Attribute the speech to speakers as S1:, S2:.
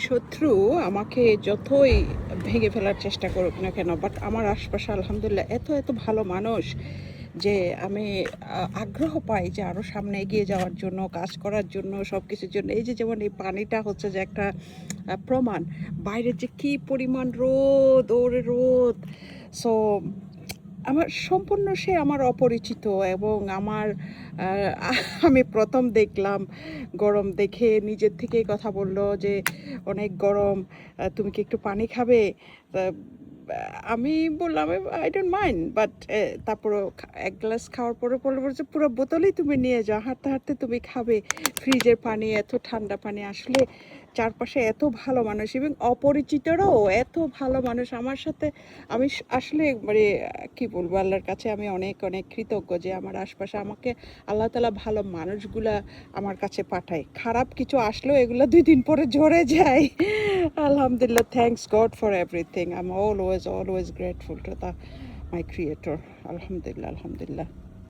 S1: শত্রু আমাকে যতই ভেঙে ফেলার চেষ্টা করুক না কেন, বাট আমার আশপাশে আলহামদুলিল্লাহ এত এত ভালো মানুষ যে আমি আগ্রহ পাই যে আরও সামনে এগিয়ে যাওয়ার জন্য, কাজ করার জন্য, সব কিছুর জন্য। এই যে যেমন এই পানিটা হচ্ছে যে একটা প্রমাণ, বাইরে যে কি পরিমাণ রোদ, ওরে রোদ। সো আমার সম্পূর্ণ সে আমার অপরিচিত, এবং আমার আমি প্রথম দেখলাম, গরম দেখে নিজের থেকেই কথা বলল যে অনেক গরম, তুমি কি একটু পানি খাবে? তা আমি বললাম আই ডোন্ট মাইন্ড, বাট তারপরও এক গ্লাস খাওয়ার পরে বলছে পুরো বোতলই তুমি নিয়ে যাও, হাঁটতে হাঁটতে তুমি খাবে। ফ্রিজের পানি, এত ঠান্ডা পানি। আসলে চারপাশে এত ভালো মানুষ, এবং অপরিচিতরাও এত ভালো মানুষ আমার সাথে। আমি আসলে মানে কি বলবো, আল্লাহর কাছে আমি অনেক অনেক কৃতজ্ঞ যে আমার আশপাশে আমাকে আল্লাহ তাআলা ভালো মানুষগুলা আমার কাছে পাঠায়। খারাপ কিছু আসলেও এগুলো 2 দিন পরে ঝরে যায়। আলহামদুলিল্লাহ, thanks god for everything. I am always grateful to the my creator. আলহামদুলিল্লাহ, আলহামদুলিল্লাহ।